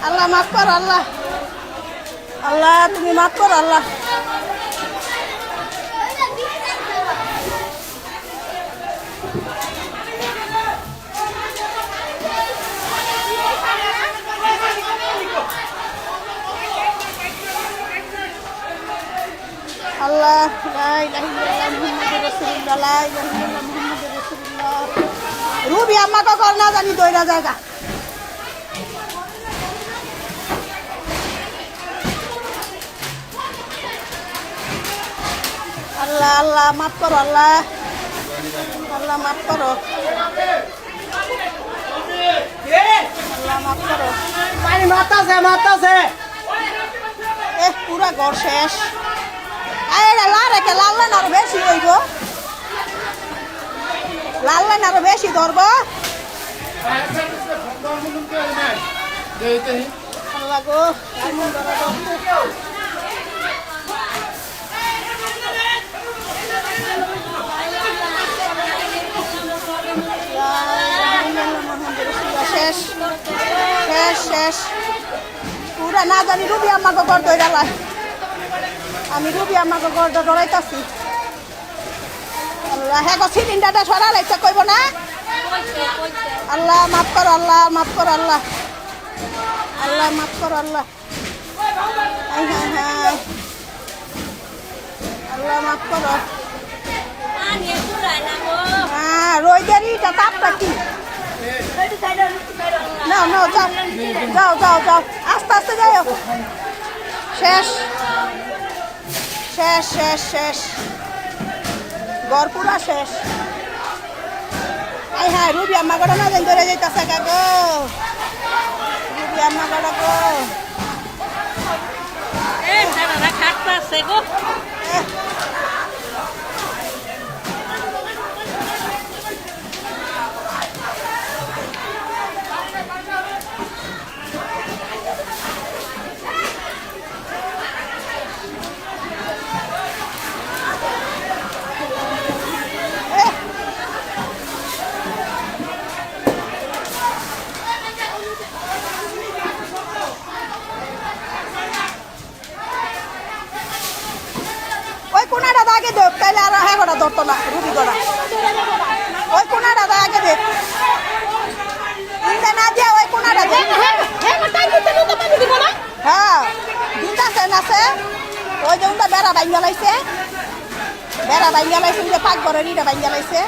আল্লাহ মাফ করো আল্লাহ, আল্লাহ তুমি মাফ করো আল্লাহ। আল্লাহ লা ইলাহা ইল্লাল্লাহ মুহাম্মাদুর রাসূলুল্লাহ, লা ইলাহা ইল্লাল্লাহ মুহাম্মাদুর রাসূলুল্লাহ। রুবি আম্মা কখন না জানি দইরা জায়গা। আল্লাহ আল্লাহ মাফ করো আল্লাহ, আল্লাহ মাফ করো, আল্লাহ মাফ করো। পানি মারতাছে মারতাছে, পুরা ঘর শেষ। লাল লাইন আরো বেশি হইব, লাল লাইন আরো বেশি ধরবো। আল্লাহ গো শেষ শেষ শেষ পুরা না জানি রুবি আমাকে ঘর দৌড়ালা, আমি রুবি আমাকে ঘর দৌড়াইতেছি। আল্লাহ হ্যাঁ সিলিন্ডারটা সরাল ইচ্ছা কইব না। আল্লাহ মাফ করো আল্লাহ, মাফ করো আল্লাহ, আল্লাহ মাফ করো আল্লাহ, আল্লাহ মাফ করো। হ্যাঁ রোদেরিটা তাপটা কি না না, যাও যাও যাও যাও আস্তে আস্তে যাও। শেষ শেষ শেষ শেষ ঘর পুরা শেষ। হ্যাঁ রুবি আম্মা গড়া না জানি ধরে যাইতেছে গা গো, রুবি আম্মা গড়া গো আগে দেখ, তাইলে আর হ্যাঁ গোটা ধরতো না রুবি গোড়া। ওই কোনাটা আগে দেখ, না দিয়া ওই কোনাটা দেখ। হ্যাঁ দিনটা আছে ওই যে উনটা বেড়া বাইঙ্গা লাইছে, বেড়া বাইঙ্গা লাইছে, যে পাক ঘরের ইটা বাইঙ্গা লাইছে।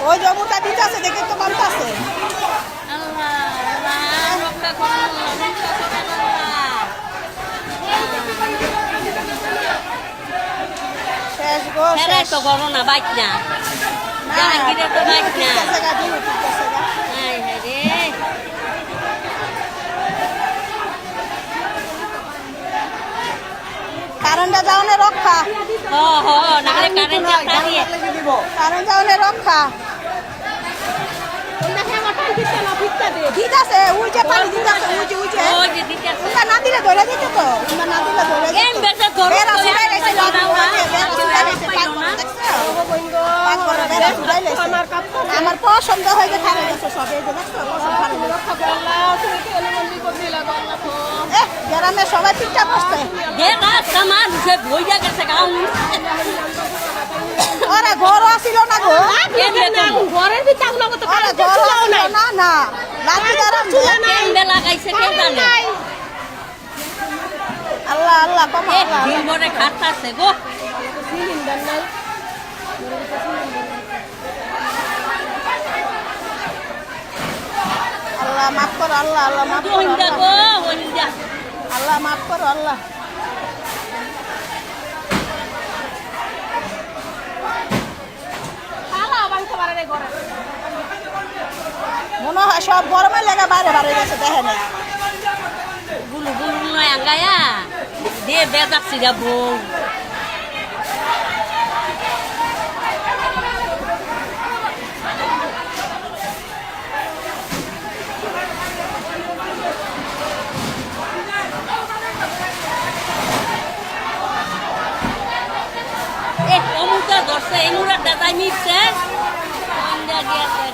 ওই যে মুটা দিতে আছে দেখে তো মানতে আছে। শেষ গো শেষ তো করো না বাইক না, জাহাঙ্গীরে তো বাইক না। কারেন্টটা যাওনে রক্ষা, কারেন্ট যাওনে রক্ষা। দিতাছে ওই যে পানি দিতাছে, ওই যে ওই যে উনটা না দিলে ধরে দিতে তো, উনটা না দিলে ধরে দিতে। বেড়া ছুড়াই লাইছে, আমার পছন্দ হয়ে গেছে, খারাপ গেছে সব। এই যে দেখছো গ্রামে সবাই পিঠা বসতে, ওরা ঘর আসিল না গো, ঘরের ভিতরে না না আল্লাহ আল্লাহ দিন ভরে খাটতাছে গো। আল্লাহ মাফ করো আল্লাহ, আল্লাহ মাফ করো আল্লাহ, মাফ করো আল্লাহ। মনে হয় সব গরমের লেগে বাইরে বাইরে গেছে, দেখে নেই গুলু গুলু নয় আঙ্গায়া দিয়ে বেজাচ্ছি যাবো। অমুক ধরছে এই মুরার দাদা নিচ্ছে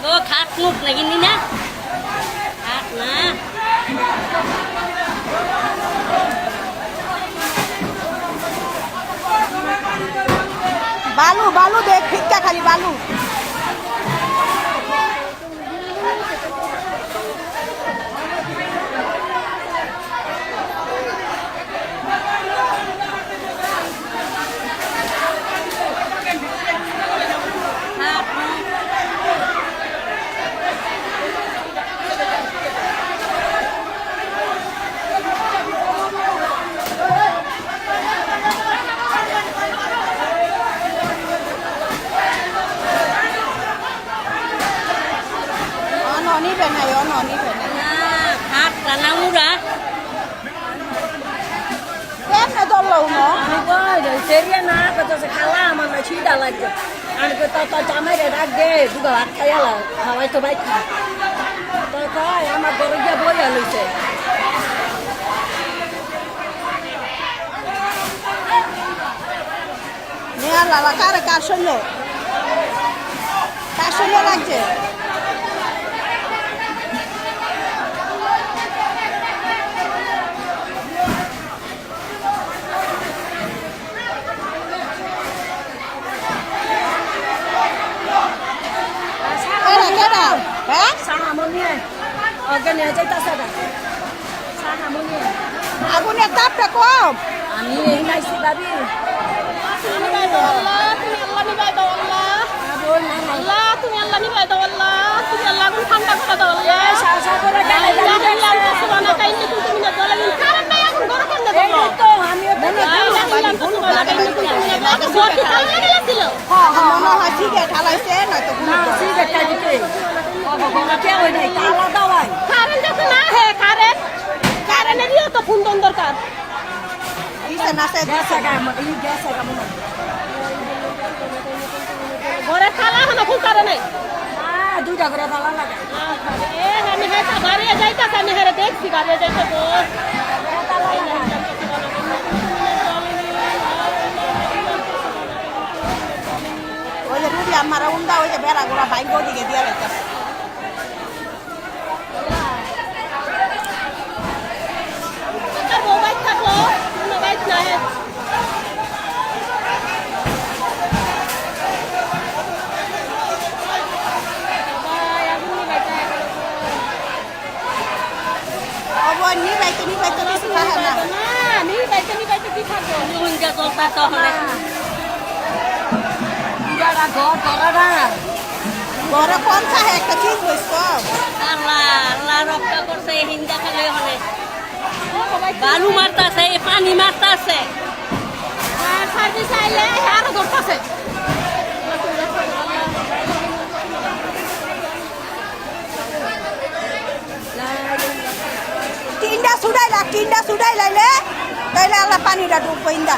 গো খাট চুপ লাগিনি না থাক না বালু বালু দেখ ফিক্কা খালি বালু নিবে নাই নিবে নাই থাক রান্না মুড়া কেমনে ধরলো সেরিয়া না করতেছে খালা আমার না ছিটা লাগছে আর তো জামাই রে ডাক দে দুটো ভাত খাইয়ালা খাওয়াই তো বাইক তো কয় আমার ঘরে গিয়ে বইয়া লইছে নেয়া লালা কারে কার শৈল লাগছে হ্যাঁ সাহামনিয়ে অজ্ঞান হয়ে যাইতাছে না সাহামনিয়ে আগুনের তাপটা কম আমি এই নাইছি ভাবি মনে হয় ঠিকই ঢালাইছে নয়তো দরকার ঘরে খালা হলো কোন কারণে দুইটা করে তালা লাগাই আমি বাড়ি যাইতাছে আমি হেরে দেখছি বাড়ি যাইতাছে ওই যে রুবি আমার উন্দা ওই যে বেড়া গোড়া বাইক দিকে দিয়ে লাগতেছে মোবাইল থাকলো মোবাইল না নিবাইতে কিছু খায় না নিবাইতে কি থাকবো নিউনটা চলতা তাহলে ঘরে কম খায় একটা চিজ বইস আল্লাহ আল্লাহ রক্ষা করছে হিন্দা খালে হলে বালু মারতাছে পানি মারতাছে সার্ভিস আইলে আরো ধরতাছে টিন্ডা সুডাই লাইলে তাইলে আল্লাহ পানিটা ডুববো ইন্দা